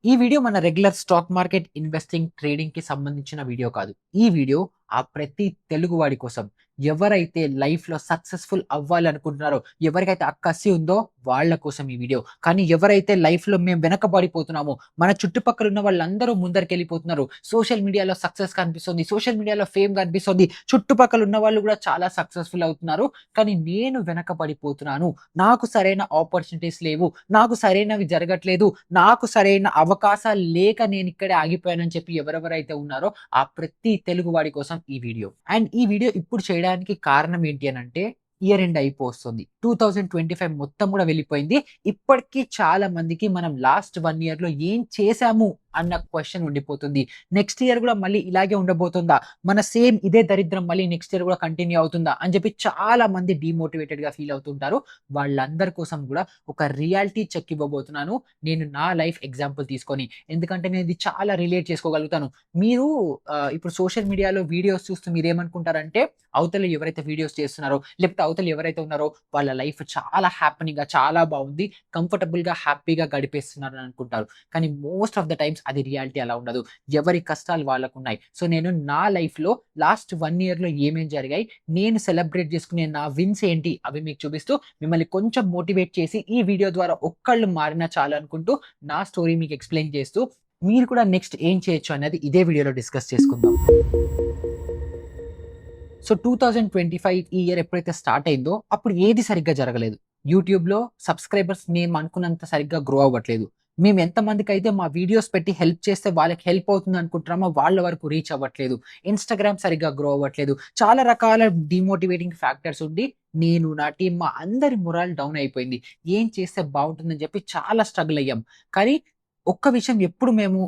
ఈ వీడియో మన regular stock market investing trading కి సంబంధించిన వీడియో కాదు. ఈ వీడియో ఆ ప్రతి తెలుగువాడి కోసం. ఎవరైతే లైఫ్ లో సక్సెస్ఫుల్ అవ్వాలనుకుంటున్నారో, ఎవరికైతే ఆ కసి ఉందో వాళ్ళ కోసం ఈ వీడియో. కానీ ఎవరైతే లైఫ్ లో మేము వెనకబడిపోతున్నామో, మన చుట్టుపక్కల ఉన్న వాళ్ళందరూ ముందరికెళ్ళిపోతున్నారు. సోషల్ మీడియాలో సక్సెస్ కనిపిస్తుంది, సోషల్ మీడియాలో ఫేమ్ కనిపిస్తుంది, చుట్టుపక్కల ఉన్న వాళ్ళు కూడా చాలా సక్సెస్ఫుల్ అవుతున్నారు. కానీ నేను వెనకబడిపోతున్నాను, నాకు సరైన ఆపర్చునిటీస్ లేవు, నాకు సరైనవి జరగట్లేదు, నాకు సరైన అవకాశాలు లేక నేను ఇక్కడే ఆగిపోయానని చెప్పి ఎవరెవరైతే ఉన్నారో ఆ ప్రతి తెలుగు వాడి కోసం ఈ వీడియో. అండ్ ఈ వీడియో ఇప్పుడు చేయడానికి కారణం ఏంటి అని అంటే, ఇయర్ ఎండ్ అయిపోతుంది. 2025 మొత్తం కూడా వెళ్ళిపోయింది. ఇప్పటికీ చాలా మందికి మనం లాస్ట్ 1 ఇయర్ లో ఏం చేశాము అన్న క్వశ్చన్ ఉండిపోతుంది. నెక్స్ట్ ఇయర్ కూడా మళ్ళీ ఇలాగే ఉండబోతుందా, మన సేమ్ ఇదే దరిద్రం మళ్ళీ నెక్స్ట్ ఇయర్ కూడా కంటిన్యూ అవుతుందా అని చెప్పి చాలా మంది డిమోటివేటెడ్ గా ఫీల్ అవుతుంటారు. వాళ్ళందరి కోసం కూడా ఒక రియాలిటీ చెక్ ఇవ్వబోతున్నాను నేను, నా లైఫ్ ఎగ్జాంపుల్ తీసుకొని. ఎందుకంటే నేను ఇది చాలా రిలేట్ చేసుకోగలుగుతాను. మీరు ఇప్పుడు సోషల్ మీడియాలో వీడియోస్ చూస్తూ మీరు ఏమనుకుంటారంటే, అవతల ఎవరైతే వీడియోస్ చేస్తున్నారో లేకపోతే అవతల ఎవరైతే ఉన్నారో వాళ్ళ లైఫ్ చాలా హ్యాపీనింగ్ గా, చాలా బాగుంది, కంఫర్టబుల్ గా, హ్యాపీగా గడిపేస్తున్నారు అని అనుకుంటారు. కానీ మోస్ట్ ఆఫ్ ద టైమ్స్ అది రియాలిటీ అలా ఉండదు. ఎవరి కష్టాలు వాళ్ళకు ఉన్నాయి. సో నేను నా లైఫ్ లో లాస్ట్ 1 ఇయర్ లో ఏమేం జరిగాయి, నేను సెలబ్రేట్ చేసుకునే నా విన్స్ ఏంటి అవి మీకు చూపిస్తూ, మిమ్మల్ని కొంచెం మోటివేట్ చేసి ఈ వీడియో ద్వారా ఒక్కళ్ళు మారినా చాలు అనుకుంటూ నా స్టోరీ మీకు ఎక్స్ప్లెయిన్ చేస్తూ, మీరు కూడా నెక్స్ట్ ఏం చేయొచ్చు అనేది ఇదే వీడియోలో డిస్కస్ చేసుకుందాం. సో 2025 ఈ ఇయర్ ఎప్పుడైతే స్టార్ట్ అయిందో అప్పుడు ఏది సరిగ్గా జరగలేదు. యూట్యూబ్‌లో సబ్స్క్రైబర్స్ మేము అనుకున్నంత సరిగ్గా గ్రో అవ్వట్లేదు. మేము ఎంతమందికి అయితే మా వీడియోస్ పెట్టి హెల్ప్ చేస్తే వాళ్ళకి హెల్ప్ అవుతుంది అనుకుంటున్నామో వాళ్ళ వరకు రీచ్ అవ్వట్లేదు. ఇన్‌స్టాగ్రామ్ సరిగ్గా గ్రో అవ్వట్లేదు. చాలా రకాల డీమోటివేటింగ్ ఫ్యాక్టర్స్ ఉండి నేను, నా టీమ్, మా అందరి మొరాల్ డౌన్ అయిపోయింది. ఏం చేస్తే బావుంటుందని చెప్పి చాలా స్ట్రగుల్ అయ్యాం. కానీ ఒక్క విషయం ఎప్పుడు మేము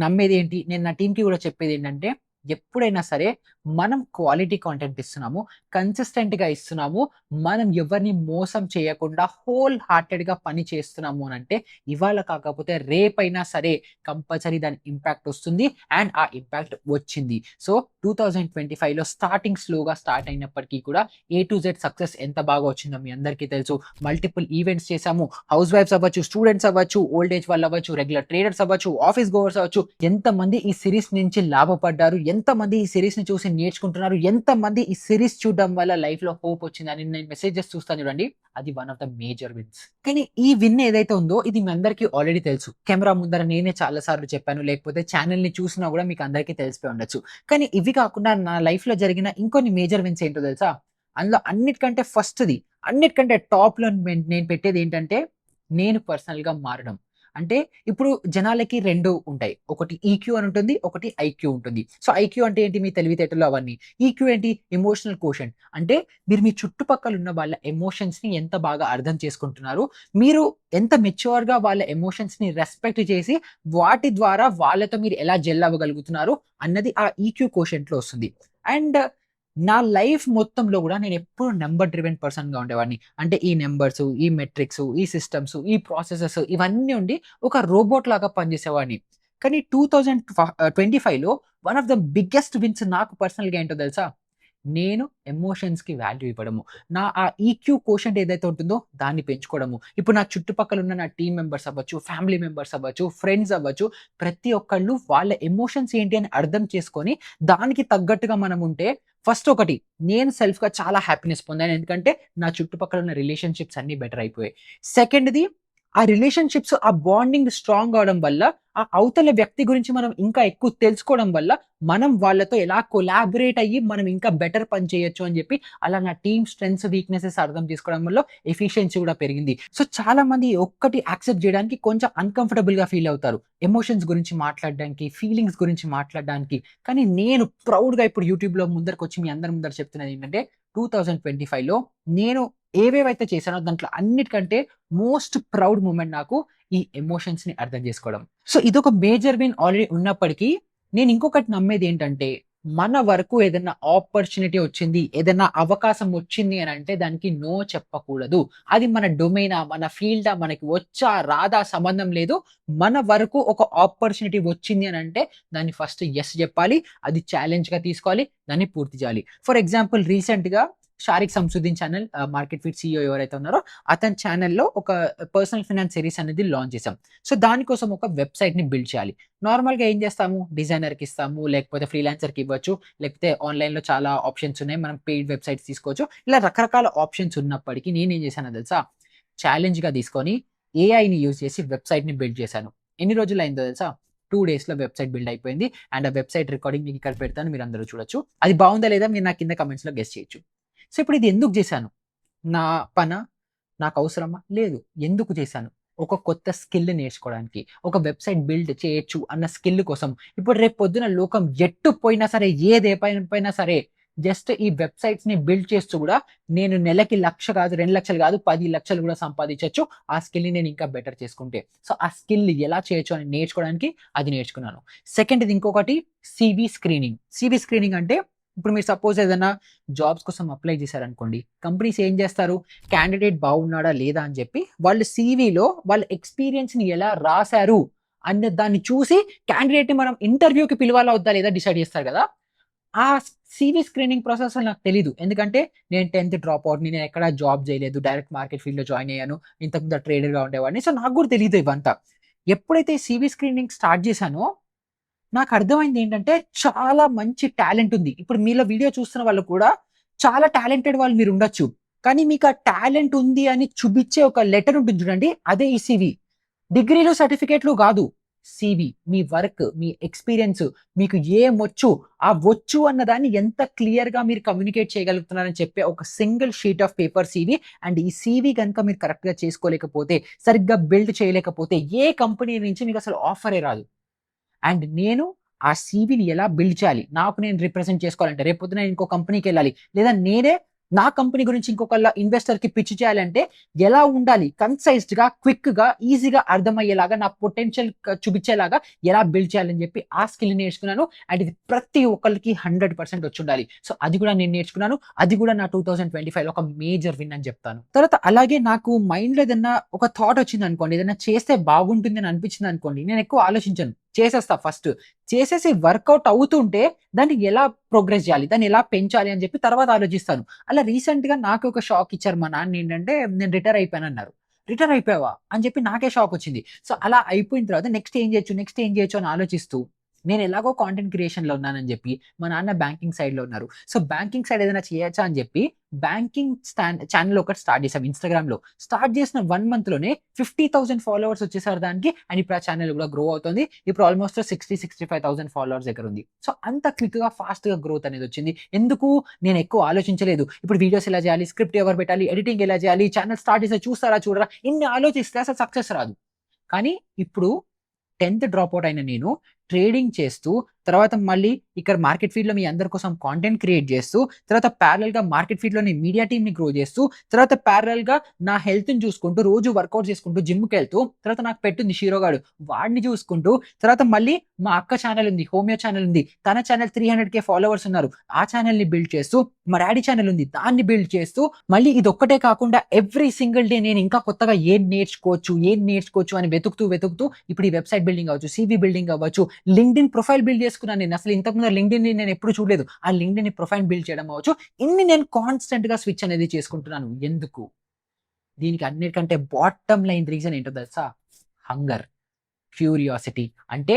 నమ్మేదేంటి, నేను నా టీమ్‌కి కూడా చెప్పేదేంటంటే, ఎప్పుడైనా సరే మనం క్వాలిటీ కంటెంట్ ఇస్తున్నాము, కన్సిస్టెంట్‌గా ఇస్తున్నాము, మనం ఎవరిని మోసం చేయకుండా హోల్ హార్టెడ్‌గా పని చేస్తున్నాము అనంటే, ఇవాళ కాకపోతే రేపైనా సరే కంపల్సరీ దాని ఇంపాక్ట్ వస్తుంది. అండ్ ఆ ఇంపాక్ట్ వచ్చింది. సో 2025లో స్టార్టింగ్ స్లోగా స్టార్ట్ అయినప్పటికీ కూడా ఏ టు జెడ్ సక్సెస్ ఎంత బాగా వచ్చిందో మీ అందరికీ తెలుసు. మల్టిపుల్ ఈవెంట్స్ చేశాము. హౌస్ వైఫ్స్ అవ్వచ్చు, స్టూడెంట్స్ అవ్వచ్చు, ఓల్డ్ ఏజ్ వాళ్ళు అవ్వచ్చు, రెగ్యులర్ ట్రేడర్స్ అవ్వచ్చు, ఆఫీస్ గోవర్స్ అవ్వచ్చు, ఎంతమంది ఈ సిరీస్ నుంచి లాభపడ్డారు, ఎంతమంది ఈ సిరీస్ ని చూసి నేర్చుకుంటున్నారు, ఎంతమంది ఈ సిరీస్ చూడడం వల్ల లైఫ్ లో హోప్ వచ్చిందని నేను మెసేజెస్ చూస్తాను చూడండి. అది one of the major wins. కానీ ఈ విన్ ఏదైతే ఉందో ఇది మీ అందరికీ ఆల్రెడీ తెలుసు. కెమెరా ముందర నేనే చాలా సార్లు చెప్పాను, లేకపోతే ఛానల్ ని చూసినా కూడా మీకు అందరికీ తెలిసిపోయి ఉండొచ్చు. కానీ ఇవి కాకుండా నా లైఫ్ లో జరిగిన ఇంకొన్ని మేజర్ విన్స్ ఏంటో తెలుసా? అందులో అన్నిటికంటే ఫస్ట్‌ది, అన్నిటికంటే టాప్‌లో నేను పెట్టేది ఏంటంటే, నేను పర్సనల్‌గా మారడం. అంటే ఇప్పుడు జనాలకి 2 ఉంటాయి. ఒకటి ఈక్యూ అని ఉంటుంది, ఒకటి ఐక్యూ ఉంటుంది. సో ఐక్యూ అంటే ఏంటి? మీ తెలివితేటలు అవన్నీ. ఈక్యూ ఏంటి? Emotional quotient. అంటే మీరు మీ చుట్టుపక్కల ఉన్న వాళ్ళ ఎమోషన్స్‌ని ఎంత బాగా అర్థం చేసుకుంటున్నారు, మీరు ఎంత మెచ్యూర్‌గా వాళ్ళ ఎమోషన్స్‌ని రెస్పెక్ట్ చేసి, వాటి ద్వారా వాళ్ళతో మీరు ఎలా జెల్ అవ్వగలుగుతున్నారు అన్నది ఆ ఈక్యూ కోషెంట్‌లో వస్తుంది. అండ్ నా లైఫ్ మొత్తంలో గూడా నేనెప్పుడు నంబర్ డ్రివెన్ పర్సన్‌గా ఉండేవాడిని. అంటే ఈ నంబర్సు, ఈ మెట్రిక్సు, ఈ సిస్టమ్సు, ఈ ప్రాసెసెస్ ఇవన్నీ ఉండి ఒక రోబోట్ లాగా పనిజేసేవాడిని. కానీ 2025లో one of the biggest wins నాకు పర్సనల్‌గా ఏంటో తెలుసా? నేను ఎమోషన్స్‌కి వాల్యూ ఇవ్వడము. నా ఆ ఈక్యూ కోషెంట్ ఏదైతే ఉంటుందో దాన్ని పెంచుకోవడము. ఇప్పుడు నా చుట్టుపక్కల ఉన్న నా టీమ్ మెంబర్స్ అవ్వచ్చు, ఫ్యామిలీ మెంబర్స్ అవ్వచ్చు, ఫ్రెండ్స్ అవ్వచ్చు, ప్రతి ఒక్కళ్ళు వాళ్ళ ఎమోషన్స్ ఏంటి అని అర్థం చేసుకొని దానికి తగ్గట్టుగా మనం ఉంటే, ఫస్ట్ ఒకటి నేను సెల్ఫ్‌గా చాలా హ్యాపీనెస్ పొందాను. ఎందుకంటే నా చుట్టుపక్కల ఉన్న రిలేషన్‌షిప్స్ అన్నీ బెటర్ అయిపోయాయి. సెకండ్‌ది, ఆ రిలేషన్‌షిప్స్, ఆ బాండింగ్ స్ట్రాంగ్ అవ్వడం వల్ల, ఆ అవతల వ్యక్తి గురించి మనం ఇంకా ఎక్కువ తెలుసుకోవడం వల్ల, మనం వాళ్ళతో ఎలా కొలాబరేట్ అయ్యి మనం ఇంకా బెటర్ పని చేయొచ్చు అని చెప్పి, అలా నా టీమ్ స్ట్రెంగ్త్స్, వీక్‌నెసెస్ అర్థం చేసుకోవడం వల్ల ఎఫిషియన్సీ కూడా పెరిగింది. సో చాలా మంది ఒక్కటి యాక్సెప్ట్ చేయడానికి కొంచెం అన్‌కంఫర్టబుల్‌గా ఫీల్ అవుతారు. ఎమోషన్స్ గురించి మాట్లాడడానికి, ఫీలింగ్స్ గురించి మాట్లాడడానికి. కానీ నేను ప్రౌడ్‌గా ఇప్పుడు యూట్యూబ్‌లో ముందరకొచ్చి మీ అందరి ముందర చెప్తున్నది ఏంటంటే, 2025లో నేను ఏవేవైతే చేశానో దాంట్లో అన్నిటికంటే మోస్ట్ ప్రౌడ్ మూమెంట్ నాకు ఈ ఎమోషన్స్‌ని అర్థం చేసుకోవడం. సో ఇదొక మేజర్ విన్ ఆల్రెడీ ఉన్నప్పటికీ, నేను ఇంకొకటి నమ్మేదేంటంటే, మన వరకు ఏదన్నా ఆపర్చునిటీ వచ్చింది, ఏదన్నా అవకాశం వచ్చింది అనంటే దానికి నో చెప్పకూడదు. అది మన డొమైనా, మన ఫీల్డా, మనకి వచ్చా, రాదా సంబంధం లేదు. మన వరకు ఒక ఆపర్చునిటీ వచ్చింది అనంటే దాన్ని ఫస్ట్ యెస్ జెప్పాలి. అది ఛాలెంజ్‌గా తీసుకోవాలి. దాన్ని పూర్తి చేయాలి. ఫర్ ఎగ్జాంపుల్ రీసెంట్‌గా Sharique Samsuddin channel, market fit CEO ఎవరైతే ఉన్నారో అతని ఛానల్‌లో ఒక పర్సనల్ ఫైనాన్స్ సిరీస్ అనేది లాంచ్ చేసాం. సో, దానికోసం ఒక వెబ్‌సైట్‌ని బిల్డ్ చేయాలి. నార్మల్‌గా ఏం చేస్తాము, డిజైనర్‌కి ఇస్తాము, లేకపోతే ఫ్రీలాన్సర్‌కి ఇవ్వచ్చు, లేకపోతే ఆన్‌లైన్‌లో చాలా ఆప్షన్స్ ఉన్నాయి. మనం పెయిడ్ వెబ్‌సైట్స్ తీసుకోవచ్చు. ఇలా రకరకాల ఆప్షన్స్ ఉన్నప్పటికీ నేనేం చేశానో తెలుసా? ఛాలెంజ్‌గా తీసుకొని ఏఐని యూజ్ చేసి వెబ్‌సైట్‌ని బిల్డ్ చేశాను. ఎన్ని రోజులయిందో తెలుసా? 2 డేస్‌లో వెబ్‌సైట్ బిల్డ్ అయిపోయింది. అండ్ ఆ వెబ్‌సైట్ రికార్డింగ్ మీకు ఇక్కడ పెడతాను. మీరందరూ చూడొచ్చు. అది బావుందా లేదా మీరు నా కింద కామెంట్స్‌లో గెస్ చేయొచ్చు. సో, ఇప్పుడు ఇది ఎందుకు చేశాను? నా పనా? నాకు అవసరమా? లేదు. ఎందుకు చేశాను? ఒక కొత్త స్కిల్ నేర్చుకోవడానికి. ఒక వెబ్‌సైట్ బిల్డ్ చేయొచ్చు అన్న స్కిల్ కోసం. ఇప్పుడు రేపు పొద్దున లోకం ఎట్టు పోయినా సరే, ఏది పోయినా సరే, జస్ట్ ఈ వెబ్‌సైట్స్‌ని బిల్డ్ చేస్తూ గూడా నేను నెలకి 1,00,000 కాదు, 2,00,000 కాదు, 10,00,000 గూడా సంపాదించొచ్చు. ఆ స్కిల్‌ని నేను ఇంకా బెటర్ చేసుకుంటే. సో, ఆ స్కిల్ ఎలా చేయొచ్చు అని నేర్చుకోవడానికి అది నేర్చుకున్నాను. సెకండ్‌ది ఇంకొకటి సీవీ స్క్రీనింగ్. సీవీ స్క్రీనింగ్ అంటే ఇప్పుడు మీరు సపోజ్ ఏదైనా జాబ్స్ కోసం అప్లై చేశారనుకోండి. కంపెనీస్ ఏం చేస్తారు? క్యాండిడేట్ బాగున్నాడా లేదా అని చెప్పి వాళ్ళు సీవీలో వాళ్ళ ఎక్స్‌పీరియన్స్‌ని ఎలా రాసారు అన్న దాన్ని చూసి క్యాండిడేట్‌ని మనం ఇంటర్వ్యూకి పిలవాలా వద్దా లేదా డిసైడ్ చేస్తారు కదా! ఆ సీవీ స్క్రీనింగ్ ప్రాసెస్ అసలు నాకు తెలీదు. ఎందుకంటే నేను 10థ్ డ్రాప్ ఔట్‌ని. నేను ఎక్కడ జాబ్ చేయలేదు. డైరెక్ట్ మార్కెట్ ఫీల్డ్‌లో జాయిన్ అయ్యాను. ఇంతకుముందు ట్రేడర్‌గా ఉండేవాడిని. సో, నాకు కూడా తెలీదు ఇవంతా. ఎప్పుడైతే సీవీ స్క్రీనింగ్ స్టార్ట్ చేశానో నాకు అర్థమైంది ఏంటంటే చాలా మంచి టాలెంట్ ఉంది. ఇప్పుడు మీలో వీడియో చూస్తున్న వాళ్ళు కూడా చాలా టాలెంటెడ్ వాళ్ళు మీరు ఉండొచ్చు. కానీ మీకు ఆ టాలెంట్ ఉంది అని చూపించే ఒక లెటర్ ఉంటుంది చూడండి. అదే ఈ సీవీ. డిగ్రీలు, సర్టిఫికేట్‌లు గాదు. సీవీ. మీ వర్క్, మీ ఎక్స్‌పీరియన్స్, మీకు ఏమొచ్చు, ఆ వచ్చు అన్నదాన్ని ఎంత క్లియర్‌గా మీరు కమ్యూనికేట్ చేయగలుగుతున్నారని చెప్పే ఒక single sheet of paper CV. And ఈ సీవీ గనుక మీరు కరెక్ట్‌గా చేసుకోలేకపోతే, సరిగ్గా బిల్డ్ చేయలేకపోతే, ఏ కంపెనీ నుంచి మీకసలు ఆఫరే రాదు. అండ్ నేను ఆ సీవీని ఎలా బిల్డ్ చేయాలి? నాకు నేను రిప్రజెంట్ చేసుకోవాలంటే, రేపొద్దున నేను ఇంకో కంపెనీకెళ్ళాలి. లేదా నేనే నా కంపెనీ గురించి ఇంకొకళ్ళ ఇన్వెస్టర్‌కి పిచ్ చేయాలంటే ఎలా ఉండాలి? కన్సైజ్డ్‌గా, క్విక్‌గా, ఈజీగా అర్థమయ్యేలాగా నా పొటెన్షియల్ చూపించేలాగా ఎలా బిల్డ్ చేయాలని చెప్పి ఆ స్కిల్ నేర్చుకున్నాను. అండ్ ఇది ప్రతి ఒక్కళ్ళకి 100% వచ్చుండాలి. సో, అది కూడా నేను నేర్చుకున్నాను. అది కూడా నా 2025లో ఒక మేజర్ విన్ అని చెప్తాను. తర్వాత అలాగే నాకు మైండ్‌లో ఏదన్నా ఒక థాట్ వచ్చిందనుకోండి, ఏదైనా చేస్తే బాగుంటుంది అని అనిపించిందనుకోండి, నేను ఎక్కువ ఆలోచించను. చేసేస్తా ఫస్ట్. చేసేసి వర్కౌట్ అవుతుంటే దాన్ని ఎలా ప్రోగ్రెస్ జేయాలి? దాన్ని ఎలా పెంచాలి? అని జెప్పి తర్వాత ఆలోచిస్తాను. అలా రీసెంట్‌గా నాకే ఒక షాక్ ఇచ్చారు మా నాన్న ఏంటంటే, నేను రిటైర్ అయిపోయానన్నారు. రిటైర్ అయిపోయావా? అని చెప్పి నాకే షాక్ వచ్చింది. సో, అలా అయిపోయిన తర్వాత నెక్స్ట్ ఏం జేయొచ్చు? నెక్స్ట్ ఏం జేయొచ్చు? అని ఆలోచిస్తూ నేను ఎలాగో కాంటెంట్ క్రియేషన్‌లో ఉన్నానని జెప్పి, మా నాన్న బ్యాంకింగ్ సైడ్‌లో ఉన్నారు. సో, బ్యాంకింగ్ సైడ్ ఏదైనా చేయొచ్చా అని జెప్పి బ్యాంకింగ్ ఛానెల్ ఒకటి స్టార్ట్ చేసాం ఇన్‌స్టాగ్రామ్‌లో. స్టార్ట్ చేసిన 1 మంత్‌లోనే 50,000 ఫాలోవర్స్ వచ్చేసారు దానికి. అండ్ ఇప్పుడు ఆ ఛానెల్ కూడా గ్రో అవుతుంది. ఇప్పుడు ఆల్‌మోస్ట్ 65,000 ఫాలోవర్స్ దగ్గర ఉంది. సో, అంత క్విక్‌గా, ఫాస్ట్‌గా గ్రోత్ అనేది వచ్చింది. ఎందుకు? నేను ఎక్కువ ఆలోచించలేదు. ఇప్పుడు వీడియోస్ ఎలా చేయాలి? స్క్రిప్ట్ ఎవరు పెట్టాలి? ఎడిటింగ్ ఎలా చేయాలి? ఛానెల్ స్టార్ట్ చేస్తే చూస్తారా? చూడరా? ఇన్ని ఆలోచిస్తే అసలు సక్సెస్ రాదు. కానీ ఇప్పుడు 10థ్ డ్రాప్ ఔట్ అయిన నేను ట్రేడింగ్ చేస్తూ, తర్వాత మళ్ళీ ఇక్కడ మార్కెట్ ఫీల్డ్‌లో మీ అందరి కోసం కాంటెంట్ క్రియేట్ చేస్తూ, తర్వాత ప్యారలెల్‌గా మార్కెట్ ఫీల్డ్‌లోని మీడియా టీమ్‌ని గ్రో చేస్తూ, తర్వాత ప్యారలెల్‌గా నా హెల్త్‌ని చూసుకుంటూ, రోజు వర్కౌట్ చేసుకుంటూ, జిమ్‌కెళ్తూ, తర్వాత నాకు పెట్ ఉంది షీరో గాడు. వాడిని చూసుకుంటూ, తర్వాత మళ్ళీ మా అక్క ఛానెల్ ఉంది. హోమియో ఛానెల్ ఉంది. తన ఛానెల్ 300,000 ఫాలోవర్స్ ఉన్నారు. ఆ ఛానెల్‌ని బిల్డ్ చేస్తూ, మా డ్యాడీ ఛానెల్ ఉంది. దాన్ని బిల్డ్ చేస్తూ, మళ్ళీ ఇదొక్కటే కాకుండా ఎవ్రీ సింగిల్ డే నేను ఇంకా కొత్తగా ఏం నేర్చుకోవచ్చు, ఏం నేర్చుకోవచ్చు అని వెతుకుతూ ఇప్పుడు ఈ వెబ్‌సైట్ బిల్డింగ్ అవ్వచ్చు, సీవీ బిల్డింగ్ అవ్వచ్చు, లింక్డ్ఇన్ ప్రొఫైల్ బిల్డ్ చేసుకున్నాను నేను. అసలు ఇంతకుముందు లింక్డ్ఇన్‌ని నేను ఎప్పుడు చూడలేదు. ఆ లింక్డ్ఇన్ ప్రొఫైల్ బిల్డ్ చేయడం అవ్వచ్చు. ఇన్ని నేను కాన్స్టెంట్‌గా స్విచ్ అనేది చేసుకుంటున్నాను. ఎందుకు? దీనికి అన్నిటికంటే బాటమ్ లైన్ రీజన్ ఏంటో తెలుసా? Hunger, curiosity. అంటే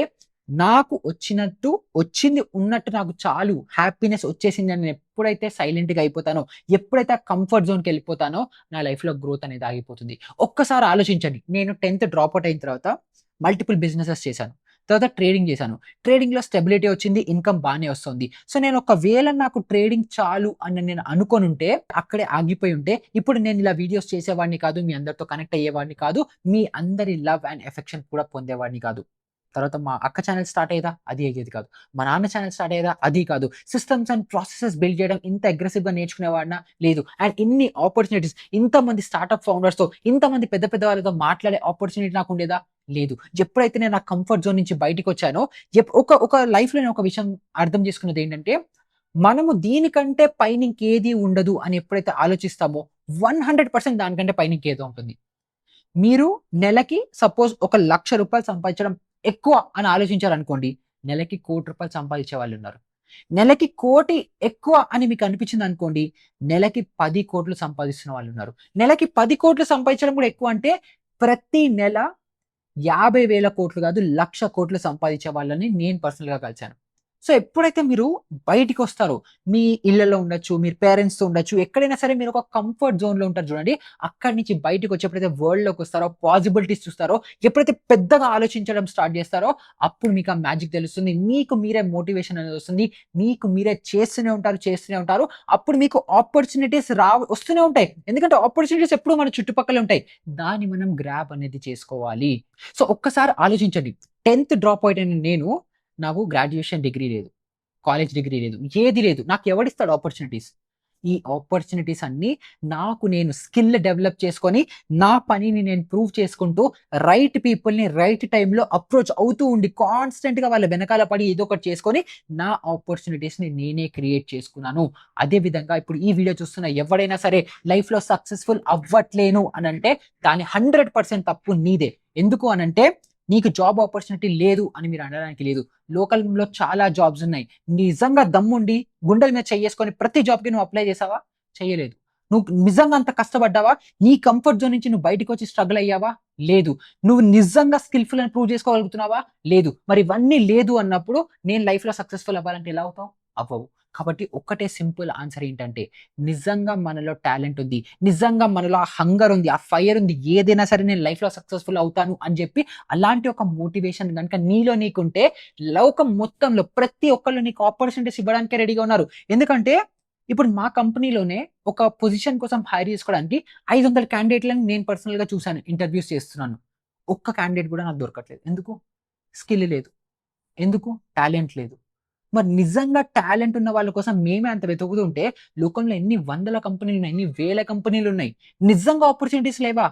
నాకు వచ్చినట్టు, వచ్చింది ఉన్నట్టు నాకు చాలు. హ్యాపీనెస్ వచ్చేసింది అని నేను ఎప్పుడైతే సైలెంట్‌గా అయిపోతానో, ఎప్పుడైతే ఆ కంఫర్ట్ జోన్‌కెళ్ళిపోతానో, నా లైఫ్‌లో గ్రోత్ అనేది ఆగిపోతుంది. ఒక్కసారి ఆలోచించండి. నేను 10థ్ డ్రాప్ ఔట్ అయిన తర్వాత మల్టిపుల్ బిజినెసెస్ చేశాను. తర్వాత ట్రేడింగ్ చేశాను. ట్రేడింగ్‌లో స్టెబిలిటీ వచ్చింది. ఇన్‌కమ్ బానే వస్తుంది. సో, నేను ఒకవేళ నాకు ట్రేడింగ్ చాలు అని నేను అనుకోనుంటే, అక్కడే ఆగిపోయి ఉంటే, ఇప్పుడు నేను ఇలా వీడియోస్ చేసేవాడిని కాదు. మీ అందరితో కనెక్ట్ అయ్యేవాడిని కాదు. మీ అందరి లవ్ అండ్ ఎఫెక్షన్ కూడా పొందేవాడిని కాదు. తర్వాత మా అక్క ఛానెల్ స్టార్ట్ అయ్యేదా? అది అయ్యేది కాదు. మా నాన్న ఛానెల్ స్టార్ట్ అయ్యేదా? అది కాదు. సిస్టమ్స్ అండ్ ప్రాసెసెస్ బిల్డ్ చేయడం ఇంత అగ్రెసివ్‌గా నేర్చుకునేవాడినా? లేదు. అండ్ ఇన్ని ఆపర్చునిటీస్, ఇంతమంది స్టార్టప్ ఫౌండర్స్‌తో, ఇంతమంది పెద్ద పెద్ద వాళ్ళతో మాట్లాడే ఆపర్చునిటీ నాకుండేదా? లేదు. ఎప్పుడైతే నేను ఆ కంఫర్ట్ జోన్ నుంచి బయటికొచ్చానో, ఒక లైఫ్‌లో నేను ఒక విషయం అర్థం చేసుకున్నదేంటంటే, మనము దీనికంటే పైన ఇంకేది ఉండదు అని ఎప్పుడైతే ఆలోచిస్తామో, 100% దానికంటే పైన ఇంకేదో ఉంటుంది. మీరు నెలకి సపోజ్ ఒక రూ. 1,00,000 సంపాదించడం ఎక్కువ అని ఆలోచించారనుకోండి. నెలకి రూ. 1,00,00,000 సంపాదించే వాళ్ళున్నారు. నెలకి 1,00,00,000 ఎక్కువ అని మీకు అనిపించింది అనుకోండి, నెలకి 10,00,00,000 సంపాదిస్తున్న వాళ్ళు ఉన్నారు. నెలకి 10,00,00,000 సంపాదించడం కూడా ఎక్కువ అంటే, ప్రతి నెల 50,000 కోట్లు కాదు, 1,00,00,000 కోట్లు సంపాదించే వాళ్ళని నేను పర్సనల్‌గా కలిసాను. సో, ఎప్పుడైతే మీరు బయటికొస్తారో, మీ ఇళ్లలో ఉండొచ్చు, మీరు పేరెంట్స్‌తో ఉండొచ్చు, ఎక్కడైనా సరే మీరు ఒక కంఫర్ట్ జోన్‌లో ఉంటారు చూడండి. అక్కడి నుంచి బయటికొచ్చి ఎప్పుడైతే వరల్డ్‌లోకొస్తారో, పాసిబిలిటీస్ చూస్తారో, ఎప్పుడైతే పెద్దగా ఆలోచించడం స్టార్ట్ చేస్తారో, అప్పుడు మీకు ఆ మ్యాజిక్ తెలుస్తుంది. మీకు మీరే మోటివేషన్ అనేది వస్తుంది. మీకు మీరే చేస్తూనే ఉంటారు, చేస్తూనే ఉంటారు. అప్పుడు మీకు ఆపర్చునిటీస్ వస్తూనే ఉంటాయి. ఎందుకంటే ఆపర్చునిటీస్ ఎప్పుడూ మన చుట్టుపక్కలే ఉంటాయి. దాన్ని మనం గ్రాబ్ అనేది చేసుకోవాలి. సో, ఒక్కసారి ఆలోచించండి. 10థ్ డ్రాప్ ఔట్ అయిన నేను, నాకు గ్రాడ్యుయేషన్ డిగ్రీ లేదు. కాలేజ్ డిగ్రీ లేదు. ఏది లేదు. నాకు ఎవడిస్తాడు ఆపర్చునిటీస్? ఈ ఆపర్చునిటీస్ అన్నీ నాకు నేను స్కిల్ డెవలప్ చేసుకొని, నా పనిని నేను ప్రూవ్ చేసుకుంటూ, రైట్ పీపుల్‌ని రైట్ టైమ్‌లో అప్రోచ్ అవుతూ ఉండి, కాన్స్టెంట్‌గా వాళ్ళ వెనకాల పడి ఏదో ఒకటి చేసుకొని, నా ఆపర్చునిటీస్‌ని నేనే క్రియేట్ చేసుకున్నాను. అదే విధంగా ఇప్పుడు ఈ వీడియో చూస్తున్న ఎవడైనా సరే లైఫ్‌లో సక్సెస్‌ఫుల్ అవ్వట్లేను అనంటే, దాని 100% తప్పు నీదే. ఎందుకు అనంటే, నీకు జాబ్ ఆపర్చునిటీ లేదు అని మీరు అనడానికి లేదు. లోకల్‌లో చాలా జాబ్స్ ఉన్నాయి. నిజంగా దమ్ముండి గుండెల మీద చెయ్యేసుకొని ప్రతి జాబ్‌కి నువ్వు అప్లై చేసావా? చేయలేదు. నువ్వు నిజంగా అంత కష్టపడ్డావా? నీ కంఫర్ట్ జోన్ నుంచి నువ్వు బయటికొచ్చి స్ట్రగుల్ అయ్యావా? లేదు. నువ్వు నిజంగా స్కిల్‌ఫుల్ అని ప్రూవ్ చేసుకోగలుగుతున్నావా? లేదు. మరి ఇవన్నీ లేదు అన్నప్పుడు నేను లైఫ్‌లో సక్సెస్‌ఫుల్ అవ్వాలంటే ఎలా అవుతావు? అవ్వవు. కాబట్టి ఒక్కటే సింపుల్ ఆన్సర్ ఏంటంటే, నిజంగా మనలో టాలెంట్ ఉంది. నిజంగా మనలో ఆ హంగర్ ఉంది. ఆ ఫైర్ ఉంది. ఏదైనా సరే నేను లైఫ్‌లో సక్సెస్‌ఫుల్ అవుతాను అని చెప్పి అలాంటి ఒక మోటివేషన్ గనుక నీలో నీకుంటే, లోకం మొత్తంలో ప్రతి ఒక్కళ్ళు నీకు ఆపర్చునిటీస్ ఇవ్వడానికే రెడీగా ఉన్నారు. ఎందుకంటే, ఇప్పుడు మా కంపెనీలోనే ఒక పొజిషన్ కోసం హైర్ చేసుకోవడానికి 500 క్యాండిడేట్‌లని నేను పర్సనల్‌గా చూసాను. ఇంటర్వ్యూస్ చేస్తున్నాను. ఒక్క క్యాండిడేట్ కూడా నాకు దొరకట్లేదు. ఎందుకు? స్కిల్ లేదు. ఎందుకు? టాలెంట్ లేదు. మరి నిజంగా టాలెంట్ ఉన్న వాళ్ళ కోసం మేమే అంత వెతుకుతుంటే, లోకంలో ఎన్ని వందల కంపెనీలున్నాయి, ఎన్ని వేల కంపెనీలున్నాయి. నిజంగా ఆపర్చునిటీస్ లేవా?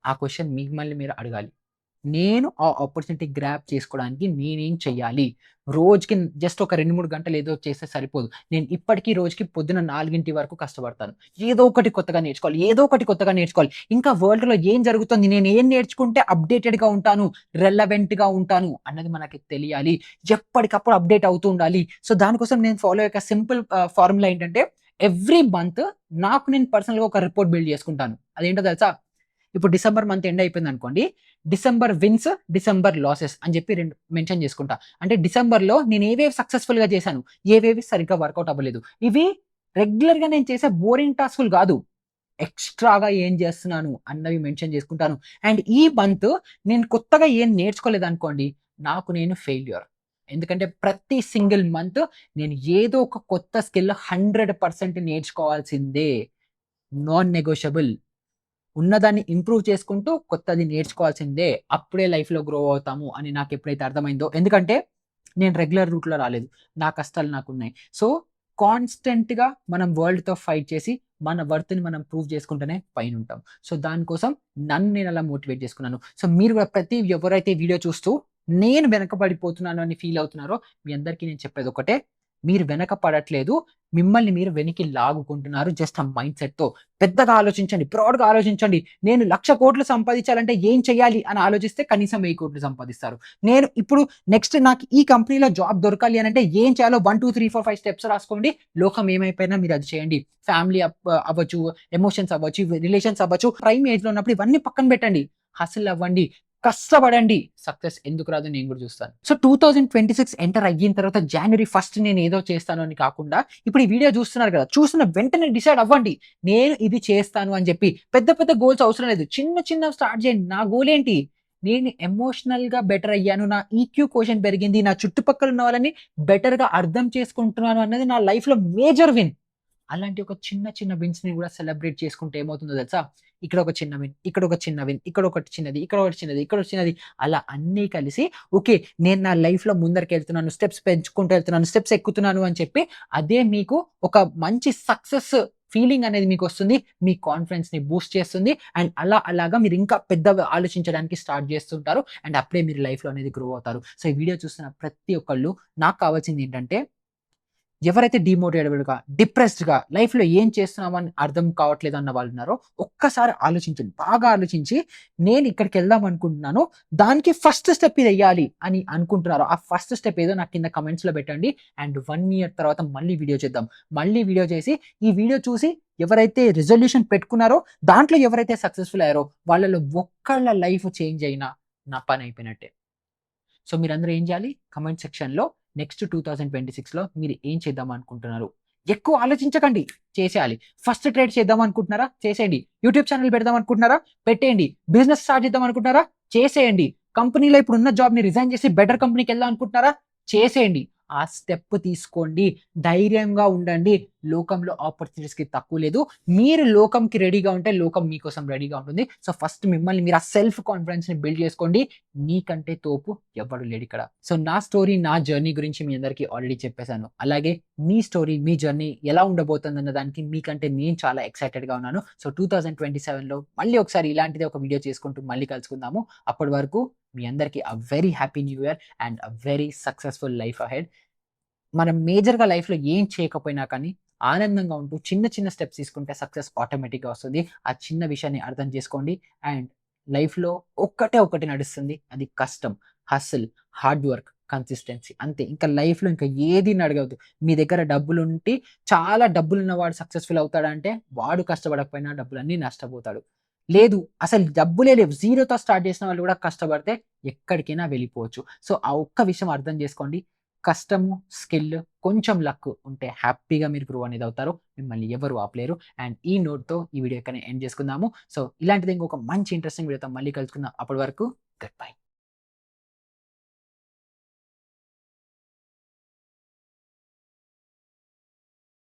ఆ క్వెషన్ మిమ్మల్ని మీరు అడగాలి. నేను ఆ ఆపర్చునిటీ గ్రాబ్ చేసుకోవడానికి నేనేం చెయ్యాలి? రోజుకి జస్ట్ ఒక 2, 3 గంటలు ఏదో చేస్తే సరిపోదు. నేను ఇప్పటికి రోజుకి పొద్దున 4 వరకు కష్టపడతాను. ఏదో ఒకటి కొత్తగా నేర్చుకోవాలి. ఏదో ఒకటి కొత్తగా నేర్చుకోవాలి. ఇంకా వరల్డ్‌లో ఏం జరుగుతుంది? నేను ఏం నేర్చుకుంటే అప్‌డేటెడ్‌గా ఉంటాను, రెలెవెంట్‌గా ఉంటాను అన్నది మనకి తెలియాలి. ఎప్పటికప్పుడు అప్‌డేట్ అవుతూ ఉండాలి. సో, దానికోసం నేను ఫాలో అయ్యే ఒక సింపుల్ ఫార్ములా ఏంటంటే, ఎవ్రీ మంత్ నాకు నేను పర్సనల్‌గా ఒక రిపోర్ట్ బిల్డ్ చేసుకుంటాను. అదేంటో తెలుసా? ఇప్పుడు డిసెంబర్ మంత్ ఎండ్ అయిపోయిందనుకోండి. డిసెంబర్ విన్స్, డిసెంబర్ లాసెస్ అని చెప్పి 2 మెన్షన్ చేసుకుంటా. అంటే డిసెంబర్‌లో నేను ఏవేవి సక్సెస్‌ఫుల్‌గా చేశాను, ఏవేవి సరిగ్గా వర్కౌట్ అవ్వలేదు. ఇవి రెగ్యులర్‌గా నేను చేసే బోరింగ్ టాస్కులు గాదు. ఎక్స్‌ట్రాగా ఏం చేస్తున్నాను అన్నవి మెన్షన్ చేసుకుంటాను. అండ్ ఈ మంత్ నేను కొత్తగా ఏం నేర్చుకోలేదనుకోండి, నాకు నేను ఫెయిల్యూర్. ఎందుకంటే ప్రతి సింగిల్ మంత్ నేను ఏదో ఒక కొత్త స్కిల్ 100% నేర్చుకోవాల్సిందే. Non negotiable. ఉన్నదాన్ని ఇంప్రూవ్ చేసుకుంటూ కొత్తది నేర్చుకోవాల్సిందే. అప్పుడే లైఫ్‌లో గ్రో అవుతాము అని నాకెప్పుడైతే అర్థమైందో, ఎందుకంటే నేను రెగ్యులర్ రూట్‌లో రాలేదు. నా కష్టాలు నాకున్నాయి. సో, కాన్స్టెంట్‌గా మనం వరల్డ్‌తో ఫైట్ చేసి మన వర్త్‌ని మనం ప్రూవ్ చేసుకుంటూనే పైనుంటాం. సో, దానికోసం నన్ను నేను అలా మోటివేట్ చేసుకున్నాను. సో, మీరు కూడా ఎవరైతే వీడియో చూస్తూ నేను వెనకబడిపోతున్నాను అని ఫీల్ అవుతున్నారో, మీ అందరికీ నేను చెప్పేదొక్కటే, మీరు వెనక పడట్లేదు. మిమ్మల్ని మీరు వెనక్కి లాగుకుంటున్నారు జస్ట్ ఆ మైండ్‌సెట్‌తో. పెద్దగా ఆలోచించండి. బ్రాడ్‌గా ఆలోచించండి. నేను 1,00,00,000 సంపాదించాలంటే ఏం చేయాలి అని ఆలోచిస్తే కనీసం 1000,00,00,000 సంపాదిస్తారు. నేను ఇప్పుడు నెక్స్ట్ నాకు ఈ కంపెనీలో జాబ్ దొరకాలి అనంటే ఏం చేయాలో 1, 2, 3, 4, 5 స్టెప్స్ రాసుకోండి. లోకం ఏమైపోయినా మీరు అది చేయండి. ఫ్యామిలీ అవ్వచ్చు, ఎమోషన్స్ అవ్వచ్చు, రిలేషన్స్ అవ్వచ్చు. ప్రైమ్ ఏజ్‌లో ఉన్నప్పుడు ఇవన్నీ పక్కన పెట్టండి. హస్ల్ అవ్వండి. కష్టపడండి. సక్సెస్ ఎందుకు రాదో నేను కూడా చూస్తాను. సో, 2026 ఎంటర్ అయిన తర్వాత జనవరి 1 నేను ఏదో చేస్తాను అని కాకుండా, ఇప్పుడు ఈ వీడియో చూస్తున్నారు కదా! చూసిన వెంటనే డిసైడ్ అవ్వండి. నేను ఇది చేస్తాను అని చెప్పి. పెద్ద పెద్ద గోల్స్ అవసరం లేదు. చిన్న చిన్నవి స్టార్ట్ చేయండి. నా గోల్ ఏంటి? నేను ఎమోషనల్‌గా బెటర్ అయ్యాను. నా ఈక్యూ క్వోషియంట్ పెరిగింది. నా చుట్టుపక్కల ఉన్న వాళ్ళని బెటర్‌గా అర్థం చేసుకుంటున్నాను అన్నది నా లైఫ్‌లో మేజర్ విన్. అలాంటి ఒక చిన్న చిన్న విన్స్‌ని గూడా సెలబ్రేట్ చేసుకుంటే ఏమవుతుందో తెలుసా? ఇక్కడ ఒక చిన్న విన్, ఇక్కడ ఒక చిన్న విన్, ఇక్కడ ఒకటి చిన్నది, ఇక్కడ ఒకటి చిన్నది, ఇక్కడ ఒకటి చిన్నది, అలా అన్నీ కలిసి ఓకే. నేను నా లైఫ్‌లో ముందరికెళ్తున్నాను, స్టెప్స్ పెంచుకుంటూ వెళ్తున్నాను, స్టెప్స్ ఎక్కుతున్నాను అని చెప్పి అదే మీకు ఒక మంచి సక్సెస్ ఫీలింగ్ అనేది మీకొస్తుంది. మీ కాన్ఫిడెన్స్‌ని బూస్ట్ చేస్తుంది. అండ్ అలాగా మీరు ఇంకా పెద్దగా ఆలోచించడానికి స్టార్ట్ చేస్తుంటారు. అండ్ అప్పుడే మీరు లైఫ్‌లో అనేది గ్రో అవుతారు. సో, ఈ వీడియో చూస్తున్న ప్రతి ఒక్కళ్ళు నాకు కావాల్సింది ఏంటంటే ఎవరైతే డిమోటివేటెడ్‌గా, డిప్రెస్డ్‌గా లైఫ్‌లో ఏం చేస్తున్నామని అర్థం కావట్లేదు అన్న వాళ్ళు ఉన్నారో, ఒక్కసారి ఆలోచించండి. బాగా ఆలోచించి నేను ఇక్కడికెళ్దాం అనుకుంటున్నాను. దానికి ఫస్ట్ స్టెప్ ఇదెయ్యాలి అని అనుకుంటున్నారో, ఆ ఫస్ట్ స్టెప్ ఏదో నాకు కింద కామెంట్స్‌లో పెట్టండి. అండ్ 1 ఇయర్ తర్వాత మళ్ళీ వీడియో చేద్దాం. మళ్ళీ వీడియో చేసి, ఈ వీడియో చూసి ఎవరైతే రిజల్యూషన్ పెట్టుకున్నారో, దాంట్లో ఎవరైతే సక్సెస్‌ఫుల్ అయ్యారో, వాళ్ళలో ఒక్కళ్ళ లైఫ్ చేంజ్ అయినా నా పని అయిపోయినట్టే. సో మీరందరూ ఏం చేయాలి? కామెంట్ సెక్షన్‌లో నెక్స్ట్ 2026లో మీరు ఏం చేద్దాం అనుకుంటున్నారు? ఎక్కువ ఆలోచించకండి. చేసేయాలి. ఫస్ట్ ట్రేడ్ చేద్దాం అనుకుంటున్నారా? చేసేయండి. యూట్యూబ్ ఛానెల్ పెడదాం అనుకుంటున్నారా? పెట్టేయండి. బిజినెస్ స్టార్ట్ చేద్దాం అనుకుంటున్నారా? చేసేయండి. కంపెనీలో ఇప్పుడున్న జాబ్‌ని రిజైన్ చేసి బెటర్ కంపెనీకెళ్దాం అనుకుంటున్నారా? చేసేయండి. ఆ స్టెప్ తీసుకోండి. ధైర్యంగా ఉండండి. లోకంలో ఆపర్చునిటీస్‌కి తక్కువ లేదు. మీరు లోకంకి రెడీగా ఉంటే లోకం మీకోసం రెడీగా ఉంటుంది. సో ఫస్ట్ మిమ్మల్ని మీరు ఆ సెల్ఫ్ కాన్ఫిడెన్స్‌ని బిల్డ్ చేసుకోండి. నీకంటే తోపు ఎవ్వడు లేడిక్కడ. సో నా స్టోరీ, నా జర్నీ గురించి మీ అందరికీ ఆల్రెడీ చెప్పేసాను. అలాగే మీ స్టోరీ, మీ జర్నీ ఎలా ఉండబోతుందన్న దానికి మీకంటే నేను చాలా ఎక్సైటెడ్‌గా ఉన్నాను. సో 2027లో మళ్ళీ ఒకసారి ఇలాంటిదే ఒక వీడియో చేసుకుంటూ మళ్ళీ కలుసుకుందాము. అప్పటి వరకు మీ అందరికీ very happy new year and very successful life ahead. మనం మేజర్‌గా లైఫ్‌లో ఏం చేయకపోయినా కానీ ఆనందంగా ఉంటూ చిన్న చిన్న స్టెప్స్ తీసుకుంటే సక్సెస్ ఆటోమేటిక్‌గా వస్తుంది. ఆ చిన్న విషయాన్ని అర్థం చేసుకోండి. అండ్ లైఫ్‌లో ఒక్కటే ఒకటి నడుస్తుంది. అది కష్టం, హస్ల్, హార్డ్ వర్క్, కన్సిస్టెన్సీ అంతే. ఇంకా లైఫ్‌లో ఇంకా ఏది నడగవద్దు. మీ దగ్గర డబ్బులుండి చాలా డబ్బులున్నవాడు సక్సెస్‌ఫుల్ అవుతాడంటే వాడు కష్టపడకపోయినా డబ్బులన్నీ నష్టపోతాడు. లేదు అసలు డబ్బులే లేవు. జీరోతో స్టార్ట్ చేసిన వాళ్ళు కూడా కష్టపడితే ఎక్కడికైనా వెళ్ళిపోవచ్చు. సో ఆ ఒక్క విషయం అర్థం చేసుకోండి. కష్టము, స్కిల్, కొంచెం లక్ ఉంటే హ్యాపీగా మీరు గ్రో అనేది అవుతారు. మిమ్మల్ని ఎవరు ఆపలేరు. అండ్ ఈ నోట్‌తో ఈ వీడియో ఇక్కడనే ఎండ్ చేసుకుందాము. సో ఇలాంటిది ఇంకొక మంచి ఇంట్రెస్టింగ్ వీడియోతో మళ్ళీ కలుసుకుందాం. అప్పటి వరకు గుడ్ బై.